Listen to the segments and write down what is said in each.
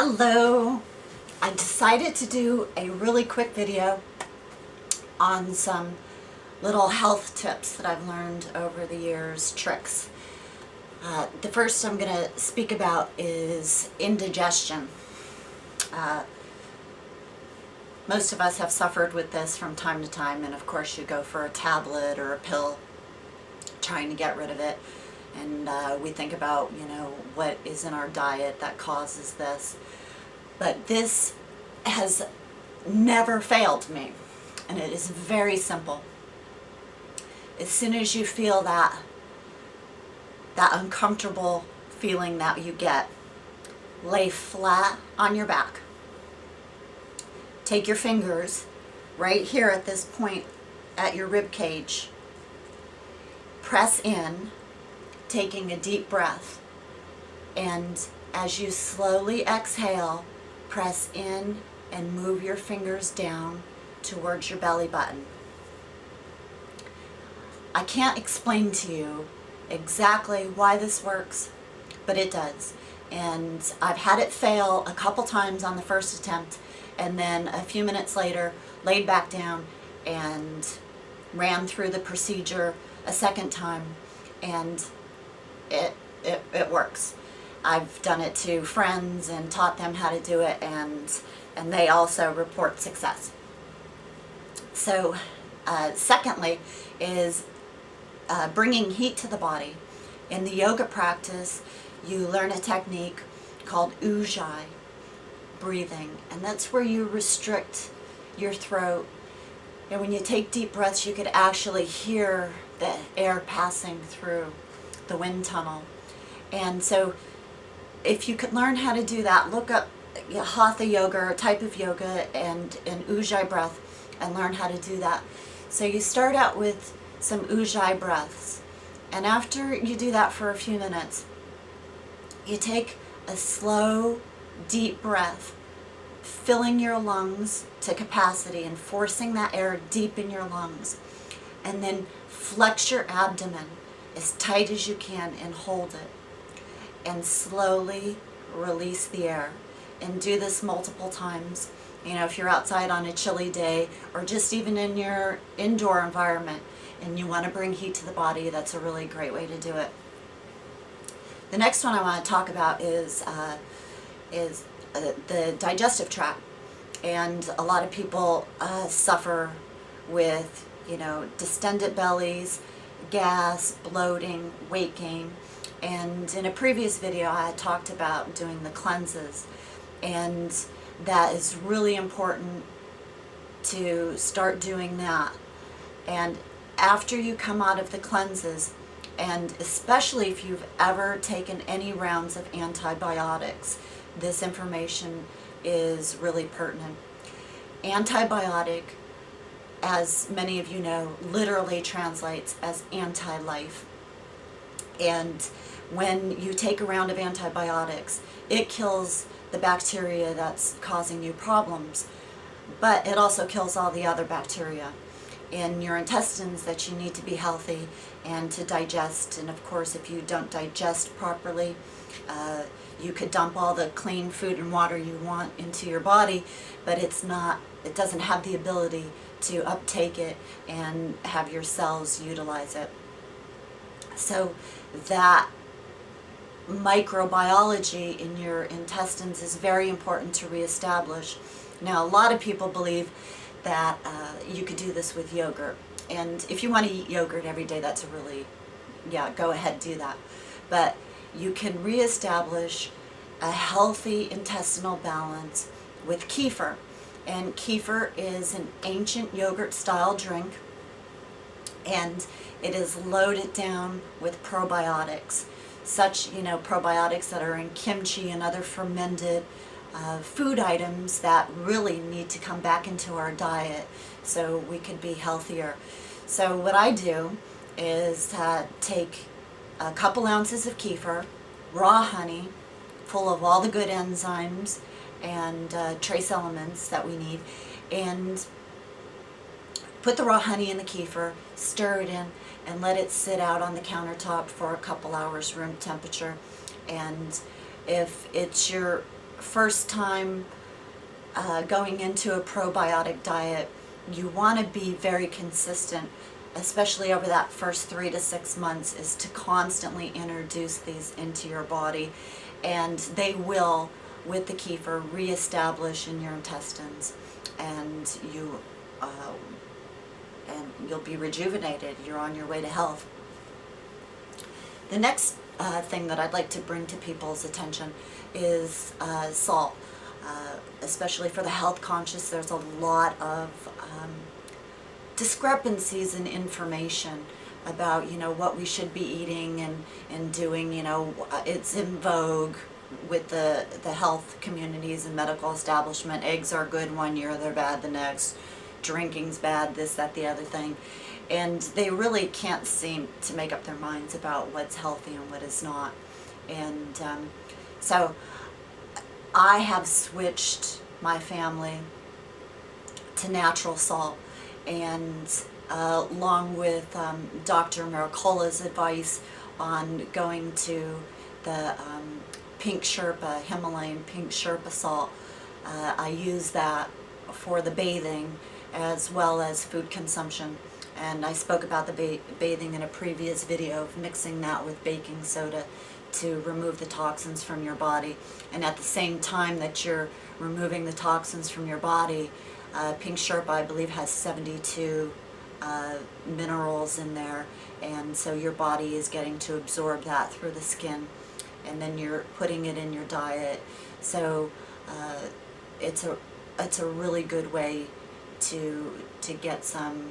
Hello! I decided to do a really quick video on some little health tips that I've learned over the years, tricks. The first I'm going to speak about is indigestion. Most of us have suffered with this from time to time, and of course you go for a tablet or a pill trying to get rid of it. And we think about, what is in our diet that causes this. But this has never failed me, and it is very simple. As soon as you feel that uncomfortable feeling that you get, lay flat on your back. Take your fingers right here at this point at your rib cage. Press in, taking a deep breath, and as you slowly exhale, press in and move your fingers down towards your belly button. I can't explain to you exactly why this works, but it does. And I've had it fail a couple times on the first attempt, and then a few minutes later laid back down and ran through the procedure a second time, and it works. I've done it to friends and taught them how to do it, and they also report success. So secondly is bringing heat to the body. In the yoga practice, you learn a technique called ujjayi breathing, and that's where you restrict your throat. And when you take deep breaths, you could actually hear the air passing through the wind tunnel. And so if you could learn how to do that, look up hatha yoga or type of yoga and ujjayi breath and learn how to do that. So you start out with some ujjayi breaths, and after you do that for a few minutes, you take a slow, deep breath, filling your lungs to capacity and forcing that air deep in your lungs, and then flex your abdomen as tight as you can and hold it, and slowly release the air. And do this multiple times. If you're outside on a chilly day, or just even in your indoor environment and you want to bring heat to the body, that's a really great way to do it. The next one I want to talk about is the digestive tract. And a lot of people suffer with distended bellies, gas, bloating, weight gain. And in a previous video I had talked about doing the cleanses, and that is really important to start doing that. And after you come out of the cleanses, and especially if you've ever taken any rounds of antibiotics, this information is really pertinent. Antibiotic, as many of you know, literally translates as anti-life. And when you take a round of antibiotics, it kills the bacteria that's causing you problems, but it also kills all the other bacteria in your intestines that you need to be healthy and to digest. And of course, if you don't digest properly, you could dump all the clean food and water you want into your body, but it doesn't have the ability to uptake it and have your cells utilize it. So that microbiology in your intestines is very important to reestablish. Now, a lot of people believe that you could do this with yogurt, and if you want to eat yogurt every day, that's go ahead, do that. But you can reestablish a healthy intestinal balance with kefir. And kefir is an ancient yogurt style drink, and it is loaded down with probiotics, such probiotics that are in kimchi and other fermented food items that really need to come back into our diet so we can be healthier. So what I do is take a couple ounces of kefir, raw honey, full of all the good enzymes and trace elements that we need, and put the raw honey in the kefir, stir it in, and let it sit out on the countertop for a couple hours room temperature. And if it's your first time going into a probiotic diet, you want to be very consistent, especially over that first 3 to 6 months, is to constantly introduce these into your body, and they will, with the kefir, reestablish in your intestines, and you'll be rejuvenated. You're on your way to health. The next thing that I'd like to bring to people's attention is salt. Especially for the health conscious, there's a lot of discrepancies in information about, what we should be eating and doing. It's in vogue with the health communities and medical establishment. Eggs are good one year, they're bad the next. Drinking's bad, this, that, the other thing. And they really can't seem to make up their minds about what's healthy and what is not. And so I have switched my family to natural salt, and along with Dr. Mercola's advice on going to the Pink Sherpa, Himalayan Pink Sherpa salt, I use that for the bathing as well as food consumption. And I spoke about the bathing in a previous video of mixing that with baking soda to remove the toxins from your body. And at the same time that you're removing the toxins from your body, Pink Sherpa, I believe, has 72 minerals in there, and so your body is getting to absorb that through the skin, and then you're putting it in your diet. So it's a really good way to get some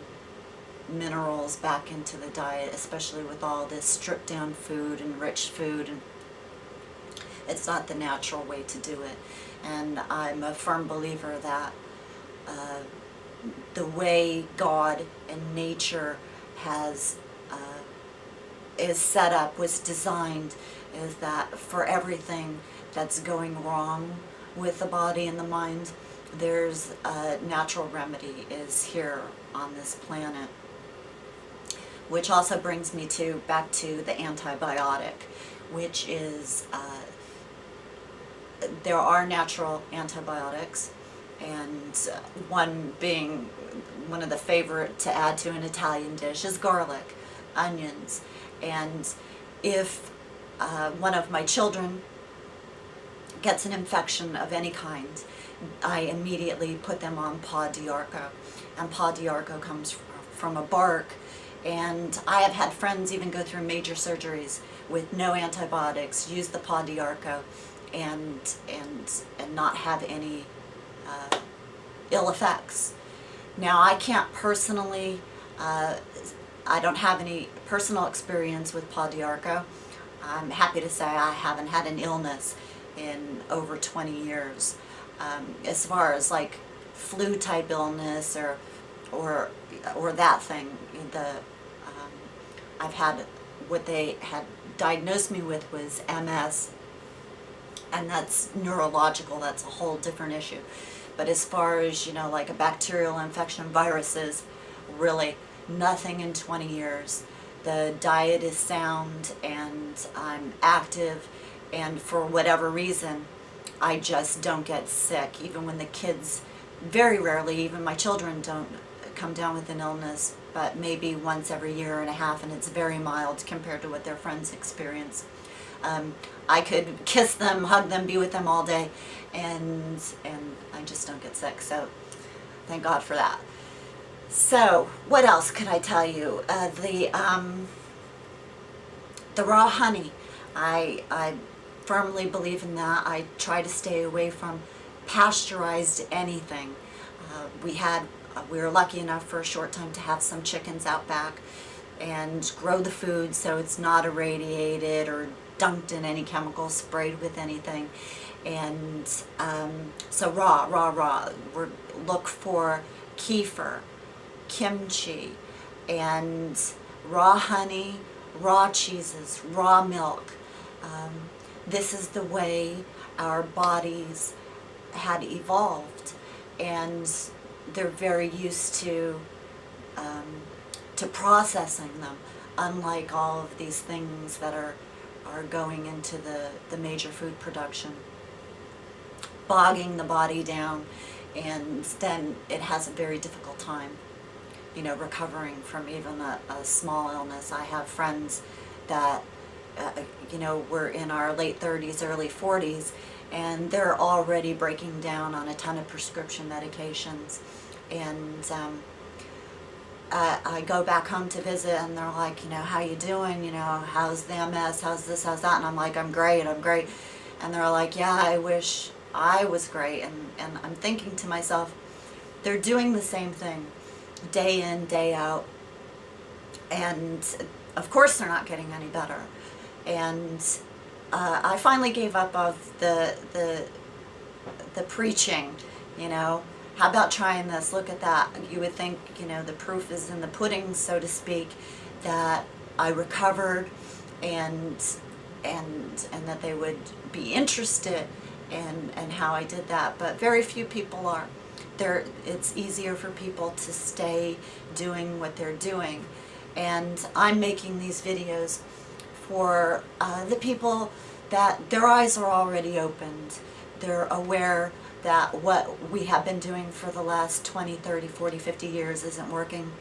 minerals back into the diet, especially with all this stripped down food and rich food, and it's not the natural way to do it. And I'm a firm believer that the way God and nature is set up, was designed, is that for everything that's going wrong with the body and the mind, there's a natural remedy is here on this planet. Which also brings me back to the antibiotic, which is there are natural antibiotics, and one being one of the favorite to add to an Italian dish is garlic, onions. And if one of my children gets an infection of any kind, I immediately put them on pau d'arco, and pau d'arco comes from a bark. And I have had friends even go through major surgeries with no antibiotics, use the pau d'arco, and not have any ill effects. Now, I can't personally, I don't have any personal experience with pau d'arco. I'm happy to say I haven't had an illness in over 20 years. As far as like flu type illness or that thing, I've had, what they had diagnosed me with was MS, and that's neurological, that's a whole different issue. But as far as, like a bacterial infection, viruses, really nothing in 20 years. The diet is sound, and I'm active, and for whatever reason, I just don't get sick. Even when the kids, very rarely, even my children don't come down with an illness, but maybe once every year and a half, and it's very mild compared to what their friends experience. I could kiss them, hug them, be with them all day, and I just don't get sick. So thank God for that. So what else could I tell you? The raw honey, I firmly believe in that. I try to stay away from pasteurized anything. We were lucky enough for a short time to have some chickens out back and grow the food so it's not irradiated or dunked in any chemicals, sprayed with anything. And so raw. Look for kefir, kimchi, and raw honey, raw cheeses, raw milk. This is the way our bodies had evolved, and they're very used to processing them, unlike all of these things that are going into the major food production. bogging the body down, and then it has a very difficult time, you know, recovering from even a small illness. I have friends that, you know, were in our late 30s, early 40s, and they're already breaking down on a ton of prescription medications. And I go back home to visit, and they're like, you know, how you doing? You know, how's the MS? How's this? How's that? And I'm like, I'm great. I'm great. And they're like, yeah, I wish I was great. And I'm thinking to myself, they're doing the same thing day in, day out. And of course they're not getting any better. And I finally gave up of the preaching, you know. How about trying this? Look at that. You would think, you know, the proof is in the pudding, so to speak, that I recovered, and that they would be interested in how I did that. But very few people are. It's easier for people to stay doing what they're doing. And I'm making these videos for the people that their eyes are already opened. They're aware that what we have been doing for the last 20, 30, 40, 50 years isn't working.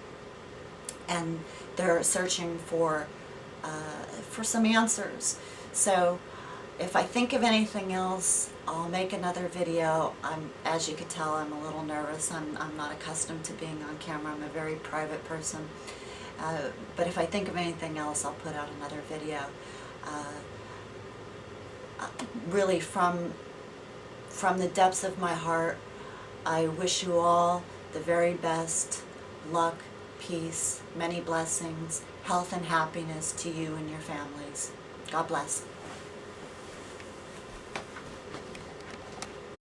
And they're searching for some answers. So if I think of anything else, I'll make another video. As you could tell, I'm a little nervous. I'm not accustomed to being on camera. I'm a very private person. But if I think of anything else, I'll put out another video. Really, from the depths of my heart, I wish you all the very best luck, peace, many blessings, health and happiness to you and your families. God bless.